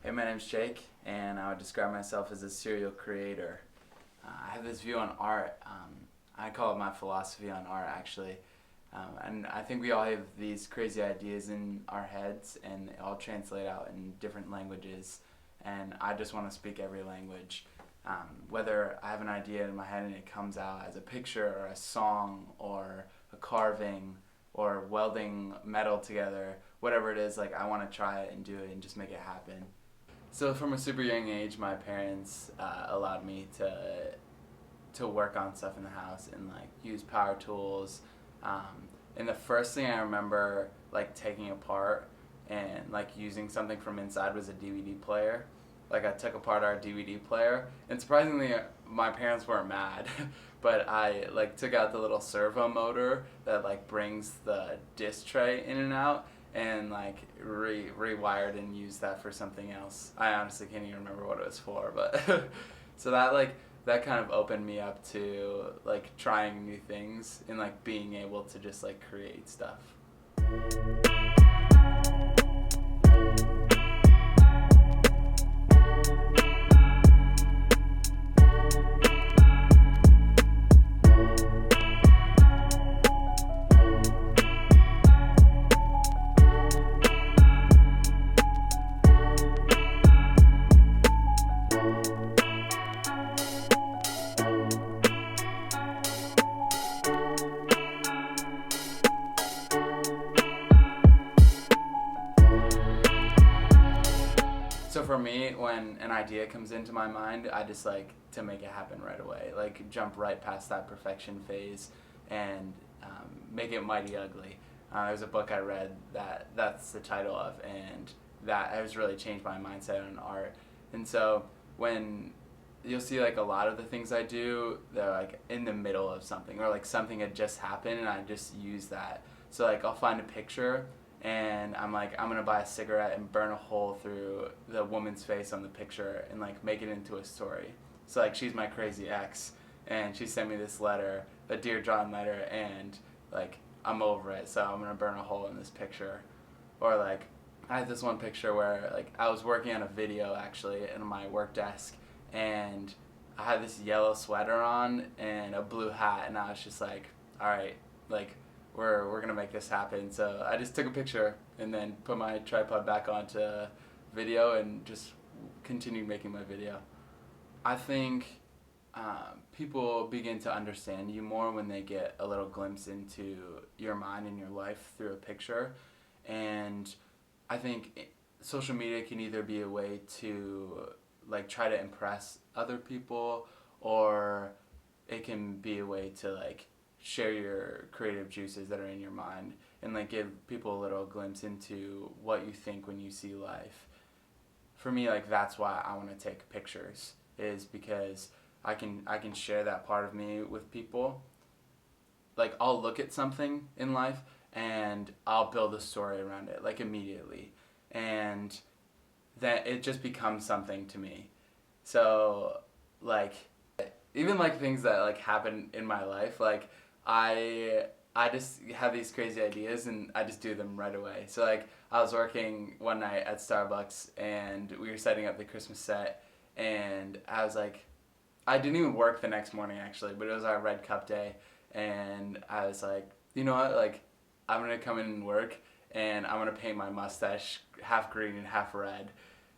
Hey, my name's Jake, and I would describe myself as a serial creator. I have this view on art. I call it my philosophy on art, actually. And I think we all have these crazy ideas in our heads, and they all translate out in different languages. And I just want to speak every language. Whether I have an idea in my head and it comes out as a picture or a song or a carving or welding metal together, whatever it is, like I want to try it and do it and just make it happen. So from a super young age, my parents allowed me to work on stuff in the house and like use power tools. And the first thing I remember like taking apart and like using something from inside was a DVD player. Like I took apart our DVD player, and surprisingly, my parents weren't mad. But I like took out the little servo motor that like brings the disc tray in and out, and like rewired and used that for something else. I honestly can't even remember what it was for, but so that kind of opened me up to like trying new things and like being able to just like create stuff. So for me, when an idea comes into my mind, I just like to make it happen right away. Like jump right past that perfection phase and make it mighty ugly. There's a book I read that's the title of, and that has really changed my mindset on art. And so when you'll see like a lot of the things I do, they're like in the middle of something, or like something had just happened and I just use that. So like I'll find a picture and I'm like, I'm gonna buy a cigarette and burn a hole through the woman's face on the picture and like make it into a story. So like she's my crazy ex, and she sent me this letter, a Dear John letter, and like I'm over it, so I'm gonna burn a hole in this picture. Or like I had this one picture where like I was working on a video actually in my work desk, and I had this yellow sweater on and a blue hat, and I was just like, all right, like we're gonna make this happen. So I just took a picture and then put my tripod back onto video and just continued making my video. I think people begin to understand you more when they get a little glimpse into your mind and your life through a picture. And I think social media can either be a way to like try to impress other people, or it can be a way to like share your creative juices that are in your mind and like give people a little glimpse into what you think when you see life. For me, like that's why I want to take pictures, is because I can share that part of me with people. Like I'll look at something in life and I'll build a story around it like immediately, and that it just becomes something to me. So like even like things that like happen in my life, like I just have these crazy ideas and I just do them right away. So like I was working one night at Starbucks and we were setting up the Christmas set, and I was like, I didn't even work the next morning actually, but it was our red cup day, and I was like, you know what, like I'm gonna come in and work and I'm gonna paint my mustache half green and half red.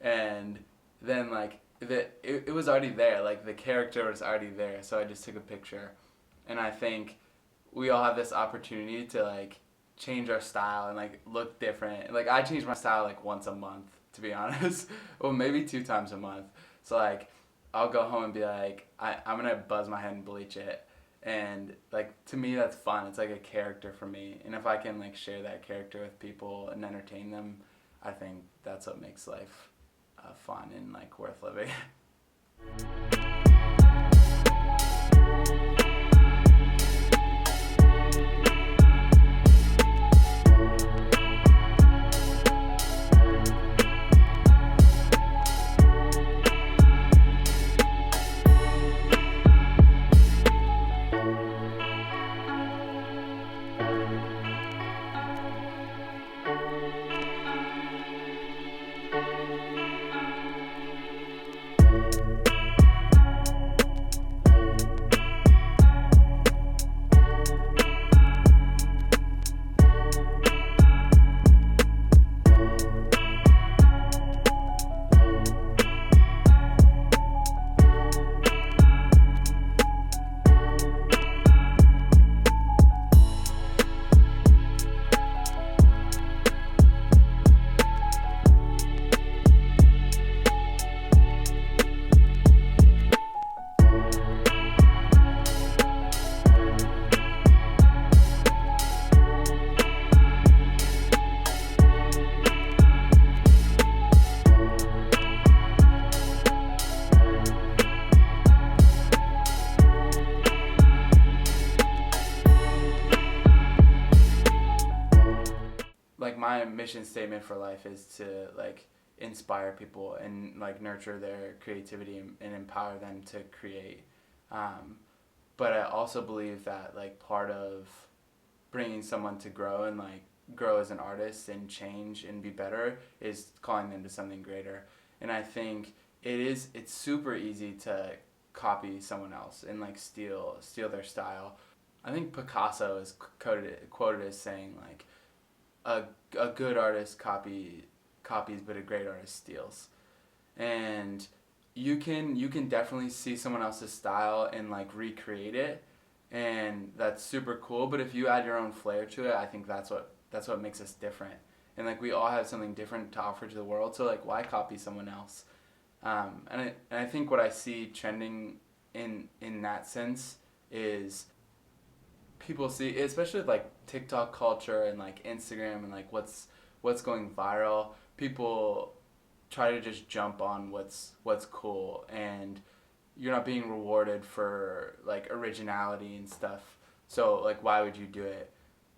And then like it was already there, like the character was already there, so I just took a picture. And I think we all have this opportunity to like change our style and like look different. Like I change my style like once a month, to be honest. Well, maybe 2 times a month. So like I'll go home and be like, I'm gonna buzz my head and bleach it. And like to me that's fun. It's like a character for me. And if I can like share that character with people and entertain them, I think that's what makes life fun and like worth living. mission statement for life is to like inspire people and like nurture their creativity and empower them to create. But I also believe that like part of bringing someone to grow and like grow as an artist and change and be better is calling them to something greater. And I think it's super easy to copy someone else and like steal their style. I think Picasso is quoted as saying like a good artist copies, but a great artist steals. And you can definitely see someone else's style and like recreate it, and that's super cool. But if you add your own flair to it, I think that's what makes us different. And like we all have something different to offer to the world, so like why copy someone else? And I think what I see trending in that sense is people see, especially with like TikTok culture and like Instagram and like what's going viral, people try to just jump on what's cool, and you're not being rewarded for like originality and stuff. So like why would you do it?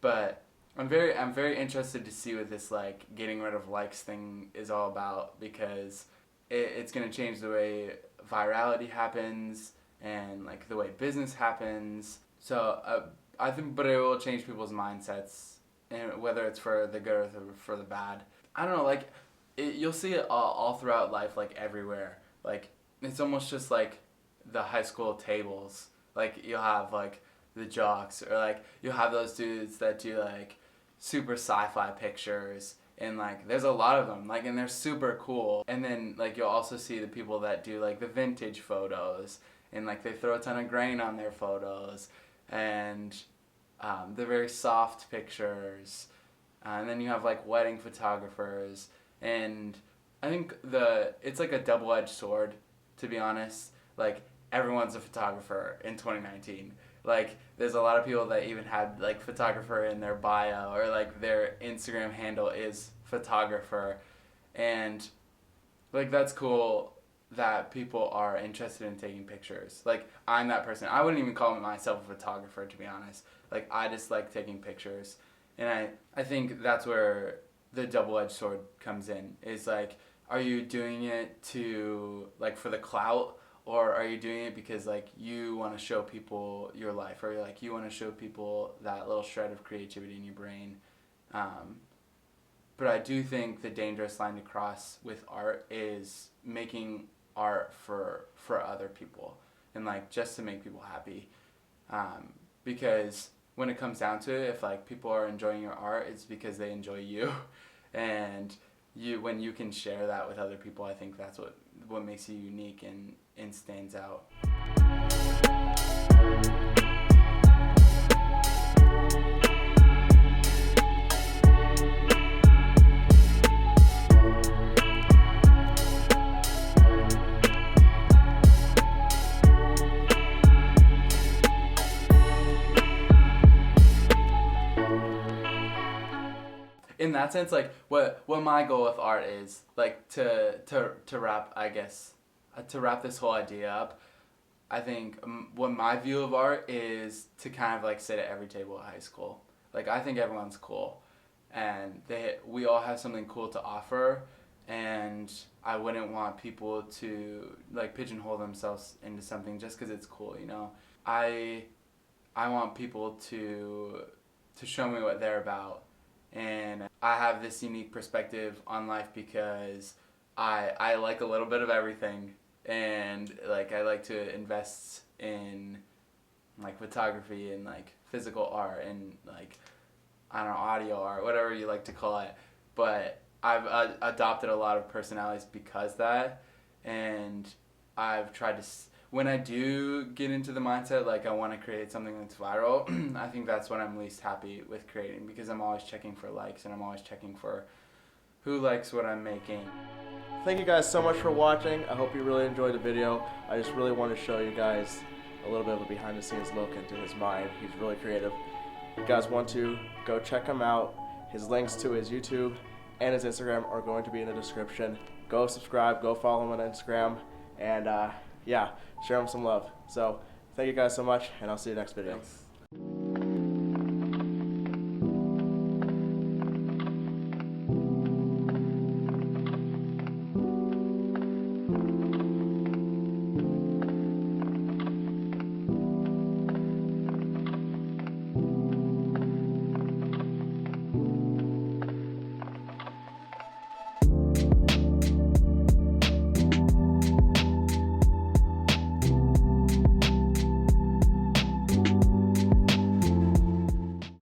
But I'm very interested to see what this like getting rid of likes thing is all about, because it's gonna change the way virality happens and like the way business happens. So I think, but it will change people's mindsets, and whether it's for the good or for the bad. I don't know, like you'll see it all throughout life, like everywhere. Like it's almost just like the high school tables. Like you'll have like the jocks, or like you'll have those dudes that do like super sci-fi pictures, and like there's a lot of them, like, and they're super cool. And then like you'll also see the people that do like the vintage photos, and like they throw a ton of grain on their photos, and they're very soft pictures. And then you have like wedding photographers, and I think it's like a double-edged sword, to be honest. Like everyone's a photographer in 2019. Like there's a lot of people that even had like photographer in their bio, or like their Instagram handle is photographer, and like that's cool that people are interested in taking pictures. Like I'm that person. I wouldn't even call myself a photographer, to be honest. Like I just like taking pictures, and I think that's where the double-edged sword comes in. Is like, are you doing it to like for the clout, or are you doing it because like you want to show people your life, or like you want to show people that little shred of creativity in your brain? But I do think the dangerous line to cross with art is making art for other people, and like just to make people happy. Because when it comes down to it, if like people are enjoying your art, it's because they enjoy you. And when you can share that with other people, I think that's what makes you unique and stands out. In that sense, like what my goal with art is, like to wrap, I guess, to wrap this whole idea up, I think what my view of art is to kind of like sit at every table at high school. Like I think everyone's cool, and we all have something cool to offer, and I wouldn't want people to like pigeonhole themselves into something just because it's cool, you know. I want people to show me what they're about. And I have this unique perspective on life because I like a little bit of everything, and like I like to invest in like photography and like physical art and like, I don't know, audio art, whatever you like to call it. But I've adopted a lot of personalities because that, and I've tried to when I do get into the mindset, like I want to create something that's viral, I think that's when I'm least happy with creating, because I'm always checking for likes, and I'm always checking for who likes what I'm making. Thank you guys so much for watching. I hope you really enjoyed the video. I just really want to show you guys a little bit of a behind the scenes look into his mind. He's really creative. If you guys want to, go check him out. His links to his YouTube and his Instagram are going to be in the description. Go subscribe, go follow him on Instagram, and yeah, share him some love. So thank you guys so much, and I'll see you next video. Thanks.